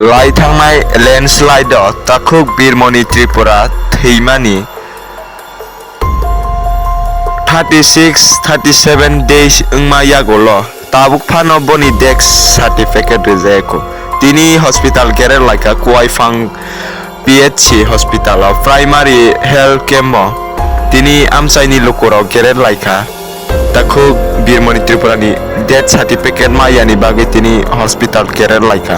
लाइथांनाय लेन्डस्लाइडआव Takuk बिरमनि Tripura थैमानि 36-37 days engma yagolo tabuk phano boni dex certificate rejeko tini hospital kere laika kuaifang PHC hospital of primary health camp tini amsaini lokoro kere laika takuk birmoni tripura ni death certificate mayani bagi tini hospital kere laika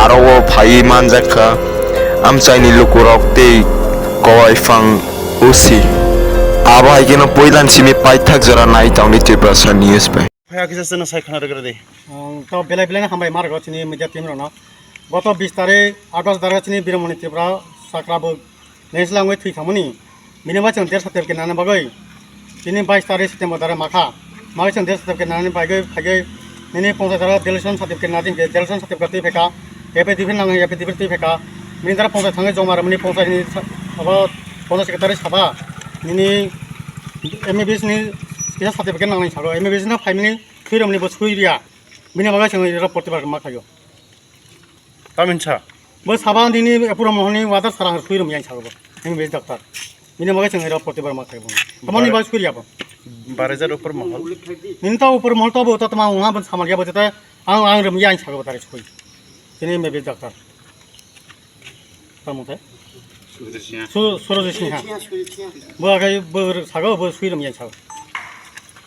aro o phai manjaka amsaini lokoro tei kuaifang usi aba haikeno poilan simi paithak jora nai tawni tripura news bai Faya kisah sana saya kena dengar deh. তো বেলা বেলা হামবাই মার গছিনি media team Rono গত 20 তারিখ 28 তারিখ চিনি বিরমনি Tripura সাকরাবো নেসলাঙ্গই থুইখামনি minima চং দেড় certificate নানে বাগৈ চিনি 22 তারিখ সেপ্টেম্বর দারে মাখা মাগৈ চং দেড় সার্টিফিকেট নানে বাগৈ ফাগৈ নিনি 50 তারিখ ডেলিশন সার্টিফিকেট নাদিন ডেলিশন সার্টিফিকেট তুই ফেকা এপে দিফিন নাঙै এপে দিফিন তুই ফেকা মিনি দারা 50 থাङै জমা রমনি 50 नि अब 50 सेक्रेटारि साबा निनि एमबिबिएस नि किसा सार्टिफिकेट नांनाय सागो एमबिबिएस ना फाइमिनि थुइरमनि बो सुइरिया बिनि बागै जों इरा प्रतिबार माखायो Tamin cha. बो साबा दिनि एपुरा महनि वादार सारां थुइरम यां सागो एमबिबिएस डाक्टर बिनि बागै जों इरा प्रतिबार माखायो तमनि बा सुइरिया बो 12,000 ऊपर महल. निन ता ऊपर महल तो बो त तमा उहा बन सामाल या बो त आं रम यां सागो तारे सुइ दिनि एमबिबिएस डाक्टर तमथे सुरज सिंह बो आगै बो सागो बो सुइरम यां सागो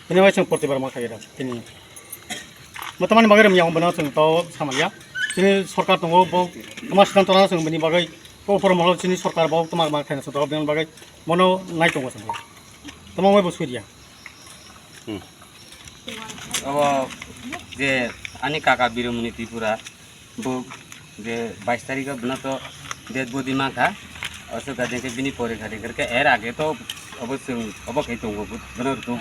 बिनि बागै जों प्रतिबार माखायो दा दिनि बर्तमान बागै रम यां बना जों तो सामालिया दिनै सरकार दङ बो मा सिद्धान्त लाना जों बिनि बागै ऊपर महल दिनै सरकार बो तमा मा खायना सतो बिनि बागै मनो नाय दङ जों तमा मै बो सुइरिया अब जे आनी काका बिरमनि त्रिपुरा बो जे 22 तारिख बना तो डेड बॉडी मा था असो गादे के बिनी परीक्षा दे करके एर आगे तो अब जों अब खै दङ बनो दङ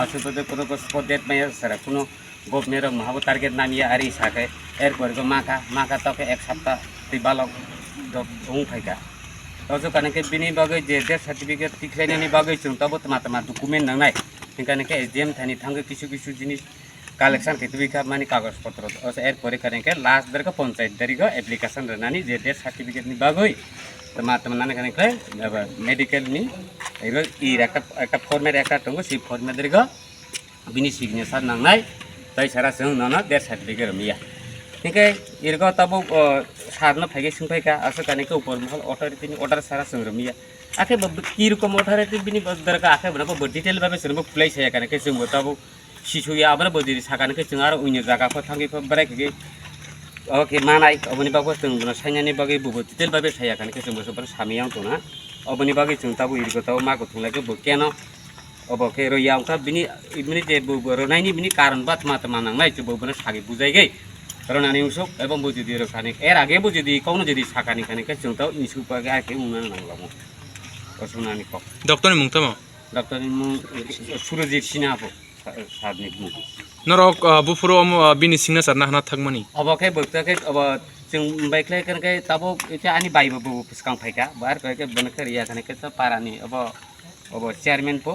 असो बदे कोनो स्पॉट डेट मै सरा कोनो गप मेरो महाबो टारगेट नामिया आरि साके एर परको माका तो के एक सप्ताह ति बालक दङ फाइका असो काने के बिनी बागै जे डेथ सर्टिफिकेट तिख्लाइनानि बागै जों तब तमा डकुमेन्ट नांनाय थिंकाने के एसडीएम थानि थांगे किछु जिनिस कालेक्शन खेतुबिका माने कागज पत्र असो एर परीक्षा के लास्ट दरको पंचायत दरिको एप्लिकेशन रनानि जे डेथ सर्टिफिकेट नि बागै तमा नाने काने के अब मेडिकल नि एरो इ একটা फर्मेट একটা दङ सी फर्मेट दरिको बिनि सिग्नेचर नांनाय तै सारा जों नना डेथ सर्टिफिकेट मिया थिंके इरको तब सारनो फाइगे सुंफाइका असो काने के ऊपर महल अथॉरिटी नि ऑर्डर सारा जों रमिया आखे की रकम अथॉरिटी बिनि दरका आखे बना बो डिटेल भाबे जों खुलाइ साया काने के जों तब शिशुया आबना बदिरि साकाने के जों आरो उनि जागाखौ थांगि बराय के ओके मानाय अबनि बागै जों बना साइनानि बागै बो डिटेल भाबे साया काने के जों बो सामियाव दना अबनि बागै जों तब इरको तब मागो थुंलायके बो केनो अब के रोया उठा बिनि बिनि जे बो रोनायनि बिनि कारण बात मातमा नांनाय जो बो सागे बुझाइगै रोनानि उसो एवं बुझिदि रोखानि एर आगे बुझिदि कौन जदि साकानि खाने के जों तब इनसु पागे आके उना नांलामो असुनानि क डॉक्टर नि मुंतमा डॉक्टर नि मुं सुरजित सिन्हाबो साबनि मुं नरक बुफुरो बिनि सिग्नेचर नाहना थागमनि अब के बक्ताके अब जों बाइकलाय करके तब इते आनि बाइबो बो फसकां फाइका बार के बनखे रिया खाने के त पारानि अब चेयरमैन पो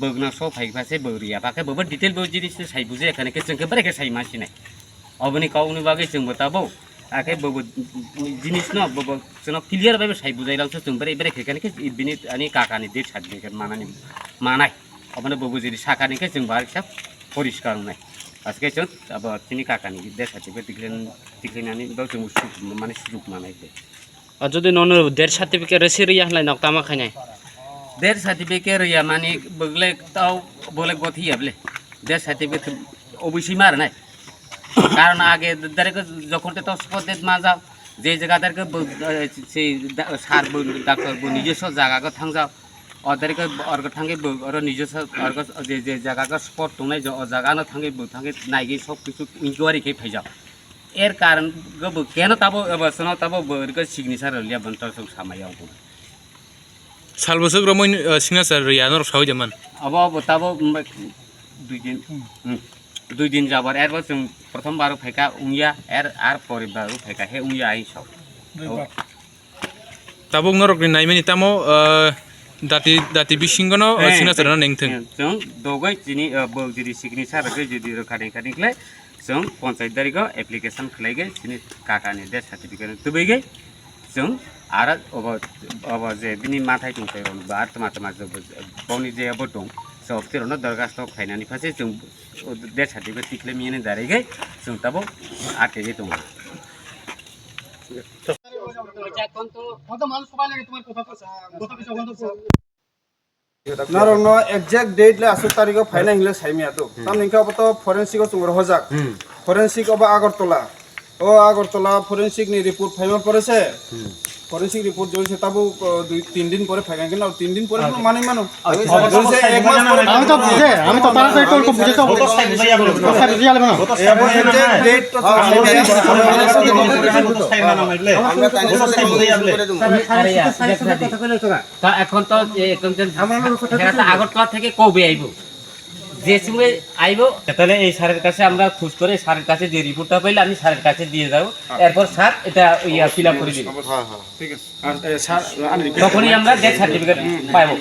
बगना सो फाइफासे बरिया बाके बो डिटेल बो जिनिस साइ बुझे खाने के जों के बरे के साइ मासिनाय अबनि काउनि बागै जों बताबो आके बो जिनिस न बो जों क्लियर बाबे साइ बुझाइलांसो जों बरे बरे खेखाने के बिनि आनि काकानि डेट सर्टिफिकेट मानाय अबने बो बुझिरि साकानि के जों बार हिसाब परिष्कार नाय आजके जों अब तिनि काकानि डेट सर्टिफिकेट तिख्लिनानि बो जों माने सुजुग मानाय যদি নন ডেথ সার্টিফিকেট রেসিরিয়া হলাই নকতামা খাইনাই डेथ सर्टिफिकेट रिया माने बगले ताव बोले गथि हबले डेथ सर्टिफिकेट अबसि मार नाय कारण आगे दरेक যখন তো স্পটেড মা যাও যে জায়গা দরেক সেই সার ডাক্তার নিজস্ব জায়গা থাং যাও অদরেক অর্গ থাঙ্গে অর নিজস্ব অর্গ যে জায়গা স্পট দंनाय জায়গা ন থাঙ্গে নাইগে সব কিছু ইনকোয়ারি কে ফাই যাও এর কারণ গব কেন তাবো এবসন তাবো বরগ সিগনেচার লিয়া বন্টার সব সামায়াও सालबोसो ग्रमोइन सिग्नेचर रिया नर साउ जमान अब ताबो दुई दिन जाबार एरबो जों प्रथम बार फाइका उंगिया एर आर परिबार फाइका हे उंगिया आइ सब ताबुक नरक नि नाइमेनि तामो दाति बिसिंगनो सिग्नेचर नेंथों जों दगै जिनि बौजिरि सिग्नेचर गै जिदि रोखानि खानिखले जों पन्चायतदारिखौ एप्लिकेसन खालायगोन बिनि काकानि डेथ सार्टिफिकेट तुबैगै जों आरो अब जे बिनि माथाय दंखायो बा आत्मा बावनि जेबो दं सब तिरनो दरखास्त फायनानै फारसे जों डेथ सार्टिफिकेट टिक्लेमिनि दारैगै जों ताबो आटेगे दं नारंनो एक्जेक्ट डेट ले आसु तारिख फाइना हिंले साइमिया तो ताम निका बतो फरेंसिक चुंगर हजाक फरेंसिक अब आगरतला ओ आगरतला फरेंसिक नि report Faima परेसे forensic report जोइसे Tabo 2-3 दिन परे फाइना केन 3 दिन परे माने मानो जोइसे एक मास परे আমি তো তারা তো একটু বুঝে তো বুঝে আলবে না एबो एक्जेक्ट डेट तो আমরা তাইনে সাথে তা এখন তো একদম আগরতলা থেকে কবে আইব যে সময় আইব তাহলে এই স্যারের কাছে আমরা খোঁজ করে স্যারের কাছে যে রিপোর্টটা পাইলে আমি স্যারের কাছে দিয়ে যাব এরপর স্যার এটা ফিল আপ করে দিবেন ঠিক আছে আর স্যার তখনই আমরা ডেথ সার্টিফিকেট পাবো